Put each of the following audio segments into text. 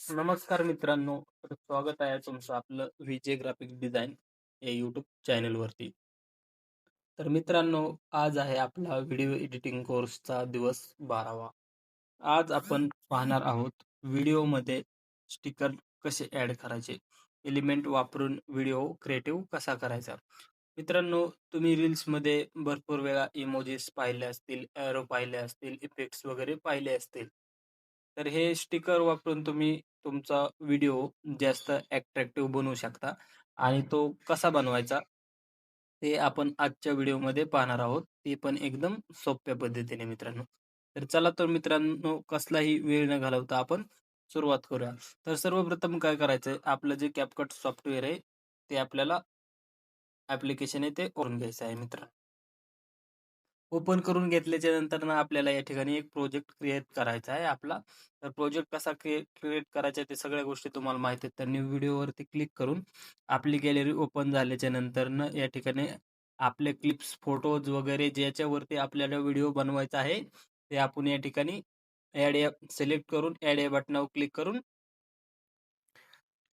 नमस्कार मित्रांनो, तर स्वागत आहे तुमचं आपलं विजय ग्राफिक डिझाइन या यूट्यूब चॅनलवरती. तर मित्रांनो, आज आहे आपला व्हिडिओ एडिटिंग कोर्सचा दिवस 12वा. आज आपण पाहणार आहोत व्हिडिओमध्ये स्टिकर कसे ॲड करायचे, एलिमेंट वापरून व्हिडिओ क्रिएटिव्ह कसा करायचा. मित्रांनो, तुम्ही रील्समध्ये भरपूर वेळा इमोजीस पाहिले असतील, एरो पाहिले असतील, इफेक्ट्स वगैरे पाहिले असतील. तर हे स्टिकर वापरून तुम्ही तुमचा व्हिडिओ जास्त अट्रॅक्टिव्ह बनवू शकता आणि तो कसा बनवायचा ते आपण आजच्या व्हिडिओमध्ये पाहणार आहोत. ते पण एकदम सोप्या पद्धतीने मित्रांनो. तर चला तर मित्रांनो कसलाही वेळ न घालवता आपण सुरुवात करूया. तर सर्वप्रथम काय करायचंय आपलं जे CapCut सॉफ्टवेअर आहे ते आपल्याला ॲप्लिकेशन आहे ते ओपन घ्यायचं आहे मित्रांनो. ओपन करून घेतल्याच्या नंतर ना आपल्याला या ठिकाणी एक प्रोजेक्ट क्रिएट करायचा आहे आपला. तर प्रोजेक्ट कसा क्रिएट करायचा आहे ते सगळ्या गोष्टी तुम्हाला माहिती आहेत. तर न्यू व्हिडिओवरती क्लिक करून आपली गॅलरी ओपन झाल्याच्या नंतर ना या ठिकाणी आपले क्लिप्स, फोटोज वगैरे ज्याच्यावरती आपल्याला व्हिडिओ बनवायचा आहे, ते आपण या ठिकाणी ॲड या सिलेक्ट करून ॲड या बटनावर क्लिक करून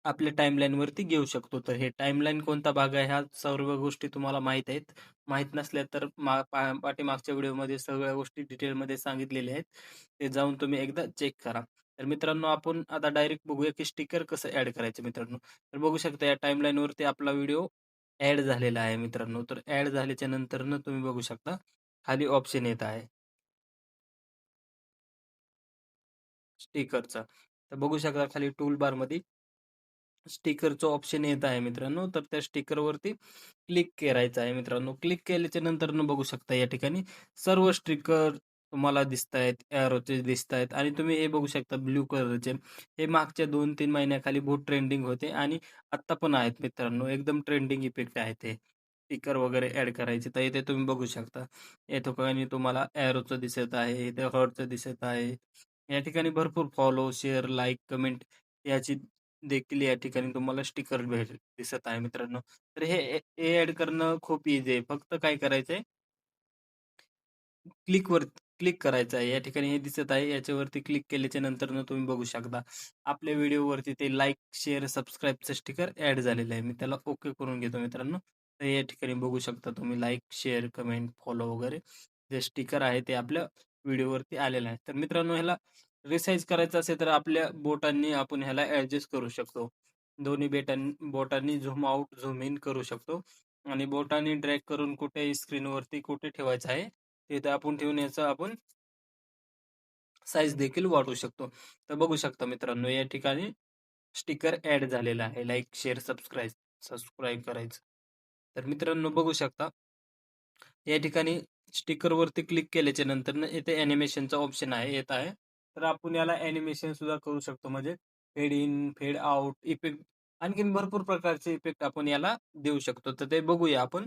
आपल्या टाईमलाईनवरती घेऊ शकतो. तर हे टाईमलाईन कोणता भाग आहे ह्या सर्व गोष्टी तुम्हाला माहीत आहेत. माहीत नसल्या तर पाठीमागच्या व्हिडिओमध्ये सगळ्या गोष्टी डिटेलमध्ये सांगितलेल्या आहेत. ते जाऊन तुम्ही एकदा चेक करा. तर मित्रांनो आपण आता डायरेक्ट बघूया की स्टिकर कसं ॲड करायचं मित्रांनो. तर बघू शकता या टाईमलाईनवरती आपला व्हिडिओ ॲड झालेला आहे मित्रांनो. तर ॲड झाल्याच्या नंतरनं तुम्ही बघू शकता खाली ऑप्शन येत आहे स्टिकरचा. तर बघू शकता खाली टूल बारमध्ये स्टिकरचं ऑप्शन येत आहे मित्रांनो. तर त्या स्टिकरवरती क्लिक करायचं आहे मित्रांनो. क्लिक केल्याच्या नंतरनं बघू शकता या ठिकाणी सर्व स्टिकर तुम्हाला दिसतायत, एरोचे दिसतायत आणि तुम्ही हे बघू शकता ब्लू कलरचे. हे मागच्या 2-3 महिन्याखाली बहुत ट्रेंडिंग होते आणि आत्ता पण आहेत मित्रांनो. एकदम ट्रेंडिंग इफेक्ट आहेत हे. स्टिकर वगैरे ॲड करायचे. तर इथे तुम्ही बघू शकता. या ठिकाणी तुम्हाला एरोचं दिसत आहे, इथे हार्टचं दिसत आहे. या ठिकाणी भरपूर फॉलो, शेअर, लाइक, कमेंट याची देखील या ठिकाणी तुम्हाला स्टिकर दिसत आहे मित्रांनो. तर हे ॲड करणं खूप ईझी आहे. फक्त काय करायचंय क्लिकवर क्लिक करायचं आहे. या ठिकाणी हे दिसत आहे. याच्यावरती क्लिक केल्याच्या नंतरनं तुम्ही बघू शकता. आपल्या व्हिडिओवरती ते लाइक, शेअर, सबस्क्राईबचं स्टिकर ॲड झालेलं आहे. मी त्याला ओके करून घेतो मित्रांनो. तर या ठिकाणी बघू शकता तुम्ही लाइक, शेअर, कमेंट, फॉलो वगैरे जे स्टिकर आहे ते आपल्या व्हिडिओवरती आलेलं आहे. तर मित्रांनो ह्याला रिसाइज करायचं असेल तर आपल्या बोटांनी आपण ह्याला ॲडजस्ट करू शकतो. दोन्ही बोटांनी झूम आउट, झूम इन करू शकतो आणि बोटांनी ड्रॅग करून कुठेही स्क्रीनवरती कुठे ठेवायचं आहे तिथे आपण ठेवून याचं आपण साईज देखील वाढवू शकतो. तर बघू शकता मित्रांनो या ठिकाणी स्टिकर ॲड झालेला आहे. लाइक, शेअर, सबस्क्राईब करायचं. तर मित्रांनो बघू शकता या ठिकाणी स्टिकरवरती क्लिक केल्याच्या नंतरनं इथे ॲनिमेशनचा ऑप्शन आहे येत आहे. तर आपण याला ॲनिमेशन सुद्धा करू शकतो. म्हणजे फेड इन, फेड आउट, इफेक्ट आणखीन भरपूर प्रकारचे इफेक्ट आपण याला देऊ शकतो. तर ते बघूया आपण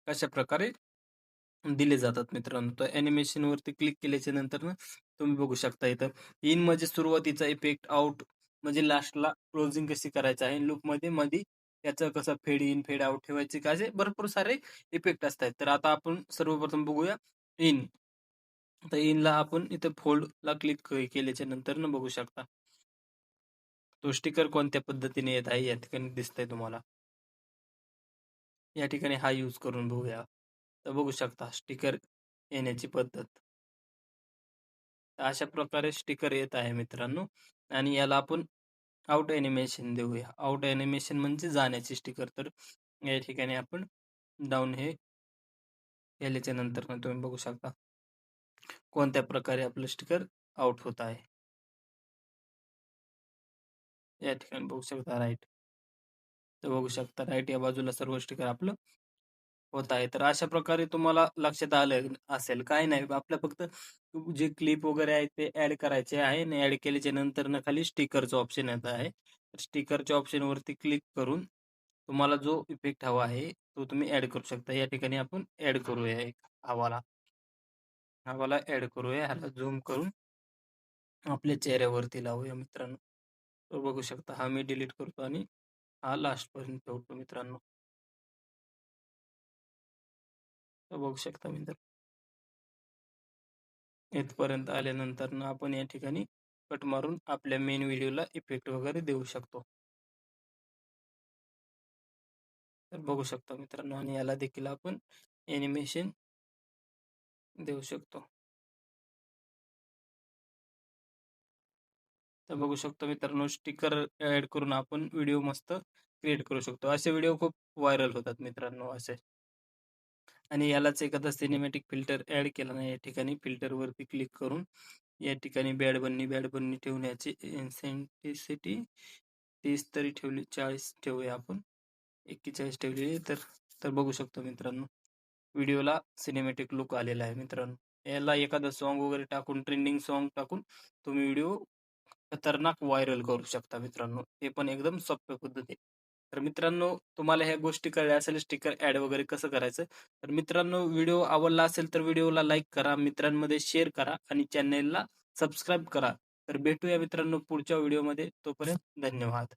कशाप्रकारे दिले जातात मित्रांनो. तर ॲनिमेशनवरती क्लिक केल्याच्या नंतरनं तुम्ही बघू शकता इथं इन म्हणजे सुरुवातीचा इफेक्ट, आउट म्हणजे लास्टला क्लोजिंग कशी करायचं आहे. लूपमध्ये मधी त्याचं कसं फेड इन, फेड आउट ठेवायचे का असे भरपूर सारे इफेक्ट असतात. तर आता आपण सर्वप्रथम बघूया इन. तर इनला आपण इथे फोल्डला क्लिक केल्याच्या नंतरनं बघू शकता. तो स्टिकर कोणत्या पद्धतीने येत आहे या ठिकाणी दिसतंय तुम्हाला. या ठिकाणी हा यूज करून बघूया. तर बघू शकता स्टिकर येण्याची पद्धत. तर अशा प्रकारे स्टिकर येत आहे मित्रांनो आणि याला आपण आउट ॲनिमेशन देऊया. आउट ॲनिमेशन म्हणजे जाण्याची स्टिकर. तर या ठिकाणी आपण डाउन हे केल्याच्या नंतरनं तुम्ही बघू शकता कोणत्या प्रकारे आपलं स्टिकर आउट होत आहे. या ठिकाणी बघू शकता राइट. तर बघू शकता राइट या बाजूला सर्व स्टिकर आपलं होत आहे. तर अशा प्रकारे तुम्हाला लक्षात आलं असेल. काही नाही आपलं फक्त जे क्लिप वगैरे आहे ते ॲड करायचे आहे आणि ॲड केल्याच्या नंतरनं खाली स्टिकरचं ऑप्शन येत आहे. स्टिकरच्या ऑप्शनवरती क्लिक करून तुम्हाला जो इफेक्ट हवा आहे तो तुम्ही ॲड करू शकता. या ठिकाणी आपण ॲड करूया एक हवाला. हवाला ॲड करूया. ह्याला झूम करून आपल्या चेहऱ्यावरती लावूया मित्रांनो. तर बघू शकता हा मी डिलीट करतो आणि हा लास्टपर्यंत ठेवतो मित्रांनो. तर बघू शकता मित्र इथपर्यंत आल्यानंतर ना आपण या ठिकाणी कट मारून आपल्या मेन व्हिडिओला इफेक्ट वगैरे देऊ शकतो. तर बघू शकतो मित्रांनो आणि याला देखील आपण ॲनिमेशन देऊ शकतो. तर बघू शकतो मित्रांनो स्टिकर ॲड करून आपण व्हिडिओ मस्त क्रिएट करू शकतो. असे व्हिडिओ खूप व्हायरल होतात मित्रांनो असे. आणि यालाच एखादा सिनेमॅटिक फिल्टर ॲड केला ना, या ठिकाणी फिल्टरवरती क्लिक करून या ठिकाणी बॅड बन्नी ठेवण्याची इन्सेंटिसिटी 30 तरी ठेवली, 40 ठेवूया आपण. 41 ठेवलेली आहे. तर तर बघू शकतो मित्रांनो, व्हिडिओला सिनेमॅटिक लूक आलेला आहे मित्रांनो. याला एखादं सॉन्ग वगैरे टाकून, ट्रेंडिंग सॉन्ग टाकून तुम्ही व्हिडिओ खतरनाक व्हायरल करू शकता मित्रांनो. ते पण एकदम सोप्या पद्धतीने. तर मित्रांनो, तुम्हाला ह्या गोष्टी कळल्या असेल स्टिकर ॲड वगैरे कसं करायचं. तर मित्रांनो, व्हिडिओ आवडला असेल तर व्हिडिओला लाईक करा, मित्रांमध्ये शेअर करा आणि चॅनेलला सबस्क्राईब करा. तर भेटूया मित्रांनो पुढच्या व्हिडिओमध्ये. तोपर्यंत धन्यवाद.